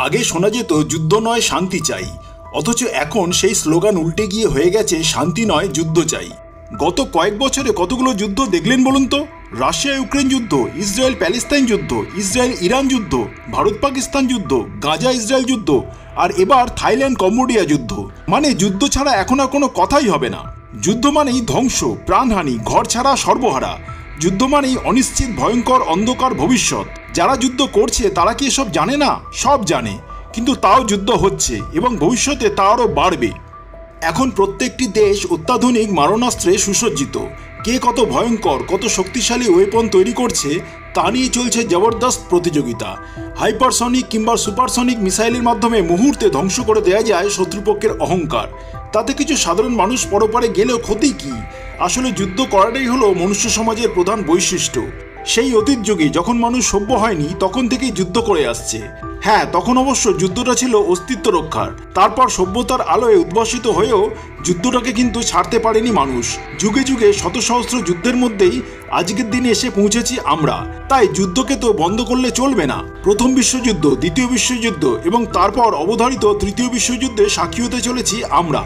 আগে শোনা যেত যুদ্ধ নয় শান্তি চাই, অথচ এখন সেই স্লোগান উল্টে গিয়ে হয়ে গেছে শান্তি নয় যুদ্ধ চাই। গত কয়েক বছরে কতগুলো যুদ্ধ দেখলেন বলুন তো? রাশিয়া ইউক্রেন যুদ্ধ, ইসরায়েল প্যালেস্তাইন যুদ্ধ, ইসরায়েল ইরান যুদ্ধ, ভারত পাকিস্তান যুদ্ধ, গাজা ইসরায়েল যুদ্ধ, আর এবার থাইল্যান্ড কম্বোডিয়া যুদ্ধ। মানে যুদ্ধ ছাড়া এখন আর কোনো কথাই হবে না। যুদ্ধ মানেই ধ্বংস, প্রাণহানি, ঘর ছাড়া সর্বহারা। যুদ্ধ মানেই অনিশ্চিত, ভয়ঙ্কর, অন্ধকার ভবিষ্যৎ। যারা যুদ্ধ করছে তারা কি এসব জানে না? সব জানে, কিন্তু তাও যুদ্ধ হচ্ছে এবং ভবিষ্যতে তা আরও বাড়বে। এখন প্রত্যেকটি দেশ অত্যাধুনিক মারণাস্ত্রে সুসজ্জিত। কে কত ভয়ঙ্কর, কত শক্তিশালী ওয়েপন তৈরি করছে তা নিয়ে চলছে জবরদস্ত প্রতিযোগিতা। হাইপারসনিক কিংবা সুপারসনিক মিসাইলের মাধ্যমে মুহূর্তে ধ্বংস করে দেয়া যায় শত্রুপক্ষের অহংকার। তাতে কিছু সাধারণ মানুষ পরপারে গেলেও ক্ষতি কি? আসলে যুদ্ধ করাটাই হলো মনুষ্য সমাজের প্রধান বৈশিষ্ট্য। সেই অতীত যুগে যখন মানুষ সভ্য হয়নি তখন থেকেই যুদ্ধ করে আসছে। হ্যাঁ, তখন অবশ্য যুদ্ধটা ছিল অস্তিত্ব রক্ষার। তারপর সভ্যতার আলোয় উদ্ভাসিত হয়েও যুদ্ধটাকে কিন্তু ছাড়তে পারেনি মানুষ। যুগে যুগে শত সহস্র যুদ্ধের মধ্যেই আজকের দিনে এসে পৌঁছেছি আমরা। তাই যুদ্ধকে তো বন্ধ করলে চলবে না। প্রথম বিশ্বযুদ্ধ, দ্বিতীয় বিশ্বযুদ্ধ এবং তারপর অবধারিত তৃতীয় বিশ্বযুদ্ধে সাক্ষী হতে চলেছি আমরা।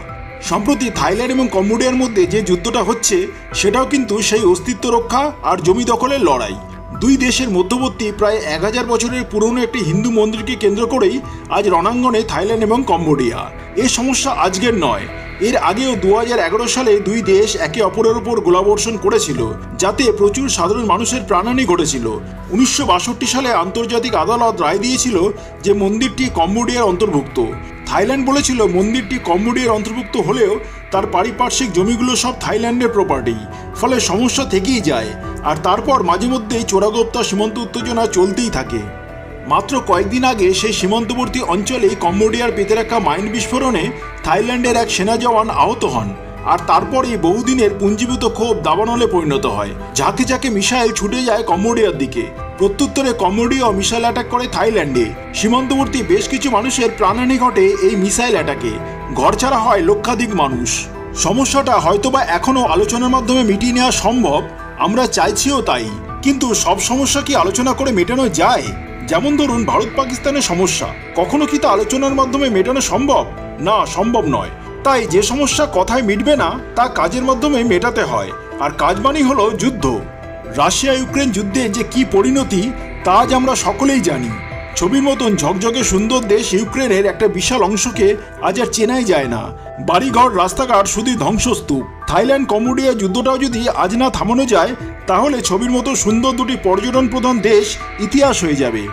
সম্প্রতি থাইল্যান্ড এবং কম্বোডিয়ার মধ্যে যে যুদ্ধটা হচ্ছে সেটাও কিন্তু সেই অস্তিত্ব রক্ষা আর জমি দখলের লড়াই। দুই দেশের মধ্যবর্তী প্রায় 1000 বছরের পুরনো একটি হিন্দু মন্দিরকে কেন্দ্র করেই আজ রণাঙ্গনে থাইল্যান্ড এবং কম্বোডিয়া। এই সমস্যা আজকের নয়, এর আগেও 2011 সালে দুই দেশ একে অপরের উপর গোলাবর্ষণ করেছিল, যাতে প্রচুর সাধারণ মানুষের প্রাণহানি ঘটেছিল। 1962 সালে আন্তর্জাতিক আদালত রায় দিয়েছিল যে মন্দিরটি কম্বোডিয়ার অন্তর্ভুক্ত। থাইল্যান্ড বলেছিল মন্দিরটি কম্বোডিয়ার অন্তর্ভুক্ত হলেও তার পারিপার্শ্বিক জমিগুলো সব থাইল্যান্ডের প্রপার্টি। ফলে সমস্যা থেকেই যায়, আর তারপর মাঝে মধ্যেই চোরাগোপ্তা সীমান্ত উত্তেজনা চলতেই থাকে। মাত্র কয়েকদিন আগে সেই সীমান্তবর্তী অঞ্চলেই কম্বোডিয়ার পেতে রাখা মাইন বিস্ফোরণে থাইল্যান্ডের এক সেনা জওয়ান আহত হন। আর তারপরেই বহুদিনের পুঞ্জীভূত ক্ষোভ দাবানলে পরিণত হয়। ঝাঁকে ঝাঁকে মিসাইল ছুটে যায় কম্বোডিয়ার দিকে। প্রত্যুত্তরে কম্বোডিয়া মিসাইল অ্যাটাক করে থাইল্যান্ডে। সীমান্তবর্তী বেশ কিছু মানুষের প্রাণহানি ঘটে এই মিসাইল অ্যাটাকে। ঘরছাড়া হয় লক্ষাধিক মানুষ। সমস্যাটা হয়তোবা এখনও আলোচনার মাধ্যমে মিটিয়ে নেওয়া সম্ভব, আমরা চাইছিও তাই। কিন্তু সব সমস্যা কি আলোচনা করে মেটানো যায়? যেমন ধরুন ভারত পাকিস্তানের সমস্যা, কখনো কি তা আলোচনার মাধ্যমে মেটানো সম্ভব? না, সম্ভব নয়। তাই যে সমস্যা কথায় মিটবে না তা কাজের মাধ্যমে মেটাতে হয়, আর কাজ মানেই হলো যুদ্ধ। রাশিয়া ইউক্রেন যুদ্ধে যে কি পরিণতি তা আজ আমরা সকলেই জানি। ছবির মতন ঝকঝকে সুন্দর দেশ ইউক্রেনের একটা বিশাল অংশকে আজ আর চেনাই যায় না। বাড়িঘর, রাস্তাঘাট শুধুই ধ্বংসস্তূপ। থাইল্যান্ড কম্বোডিয়া যুদ্ধটাও যদি আজ না থামানো যায় তাহলে ছবির মতো সুন্দর দুটি পর্যটন প্রধান দেশ ইতিহাস হয়ে যাবে,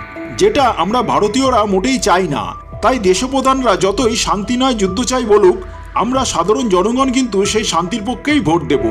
যেটা আমরা ভারতীয়রা মোটেই চাই না। তাই দেশপ্রধানরা যতই শান্তি নয় যুদ্ধ চাই বলুক, আমরা সাধারণ জনগণ কিন্তু সেই শান্তির পক্ষেই ভোট দেব।